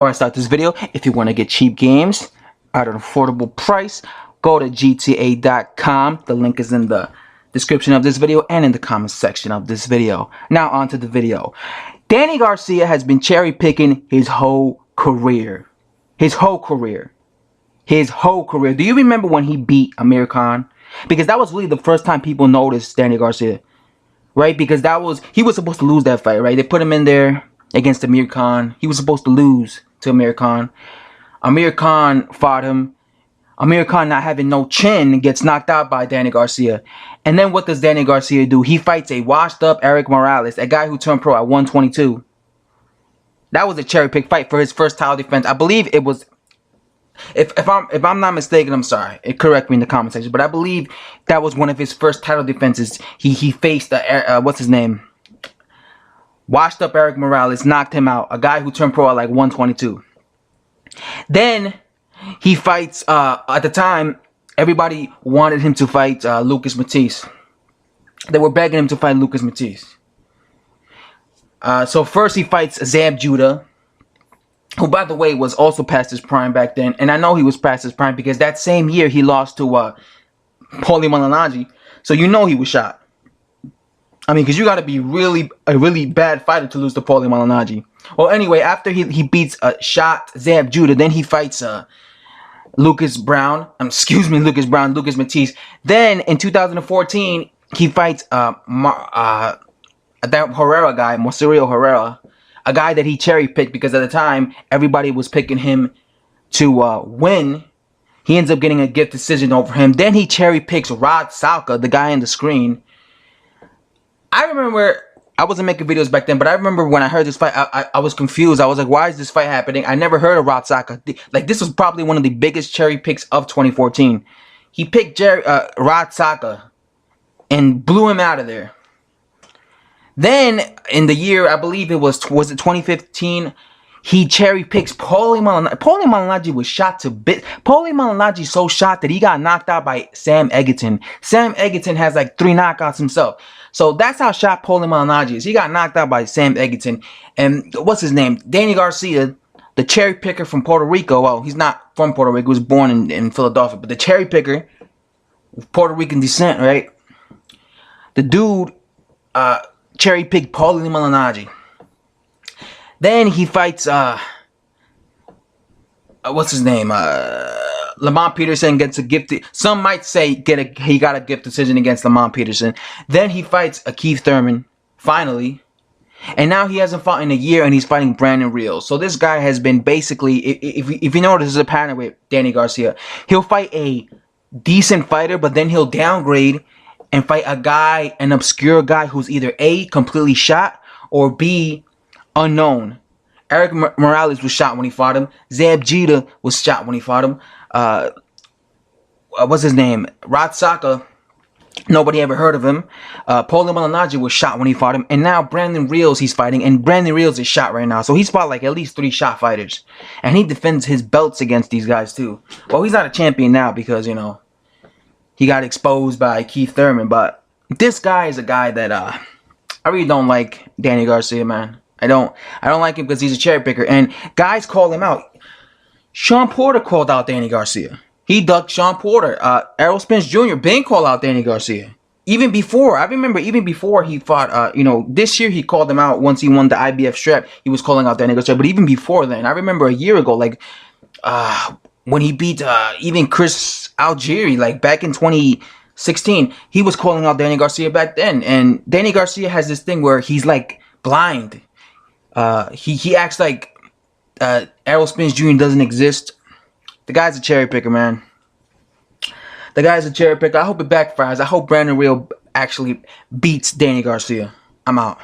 Before I start this video, if you want to get cheap games at an affordable price, go to gta.com. The link is in the description of this video and in the comment section of this video. Now on to the video. Danny Garcia has been cherry picking his whole career. His whole career. Do you remember when he beat Amir Khan? Because that was really the first time people noticed Danny Garcia. Right? Because he was supposed to lose that fight, right? They put him in there against Amir Khan. He was supposed to lose to Amir Khan. Amir Khan fought him. Amir Khan, not having no chin, gets knocked out by Danny Garcia. And then what does Danny Garcia do? He fights a washed up Erik Morales, a guy who turned pro at 122. That was a cherry pick fight for his first title defense. I believe it was, if I'm not mistaken, I'm sorry, correct me in the comment section, but I believe that was one of his first title defenses. He faced what's his name? Washed up Erik Morales, knocked him out. A guy who turned pro at like 122. Then he fights, at the time, everybody wanted him to fight Lucas Matisse. They were begging him to fight Lucas Matisse. So first he fights Zab Judah, who by the way was also past his prime back then. And I know he was past his prime because that same year he lost to Paulie Malignaggi. So you know he was shot. I mean, because you got to be a really bad fighter to lose to Paulie Malignaggi. Well, anyway, after he beats shot Zab Judah, then he fights Lucas Matisse. Then in 2014, he fights that Herrera guy, Marcelo Herrera, a guy that he cherry picked because at the time everybody was picking him to win. He ends up getting a gift decision over him. Then he cherry picks Rod Salka, the guy on the screen. I remember, I wasn't making videos back then, but I remember when I heard this fight, I was confused. I was like, why is this fight happening? I never heard of Rod Salka. Like, this was probably one of the biggest cherry picks of 2014. He picked Rod Salka and blew him out of there. Then, in the year, I believe it was it 2015, he cherry picks Paulie Malignaggi. Paulie Malignaggi was shot to bits. Paulie Malignaggi so shot that he got knocked out by Sam Egerton. Sam Egerton has like 3 knockouts himself. So that's how shot Paulie Malignaggi is. He got knocked out by Sam Egerton. And what's his name? Danny Garcia, the cherry picker from Puerto Rico. Well, he's not from Puerto Rico. He was born in Philadelphia. But the cherry picker with Puerto Rican descent, right? The dude cherry picked Paulie Malignaggi. Then he fights, what's his name? Lamont Peterson gets a gift. Some might say he got a gift decision against Lamont Peterson. Then he fights Keith Thurman, finally. And now he hasn't fought in a year and he's fighting Brandon Rios. So this guy has been basically, if you notice, there's a pattern with Danny Garcia. He'll fight a decent fighter, but then he'll downgrade and fight a guy, an obscure guy who's either A, completely shot, or B, unknown. Erik Morales was shot when he fought him. Zab Judah was shot when he fought him. What's his name? Rod Salka. Nobody ever heard of him. Paulie Malignaggi was shot when he fought him. And now Brandon Rios he's fighting. And Brandon Rios is shot right now. So he's fought like at least 3 shot fighters. And he defends his belts against these guys too. Well, he's not a champion now because, you know, he got exposed by Keith Thurman. But this guy is a guy that I really don't like Danny Garcia, man. I don't like him because he's a cherry picker. And guys call him out. Sean Porter called out Danny Garcia. He ducked Sean Porter. Errol Spence Jr. been called out Danny Garcia. Even before, I remember even before he fought, you know, this year he called him out once he won the IBF strap. He was calling out Danny Garcia. But even before then, I remember a year ago, like, when he beat even Chris Algieri, like back in 2016, he was calling out Danny Garcia back then. And Danny Garcia has this thing where he's like blind. He acts like Errol Spence Jr. doesn't exist. The guy's a cherry picker, man. The guy's a cherry picker. I hope it backfires. I hope Brandon Rios actually beats Danny Garcia. I'm out.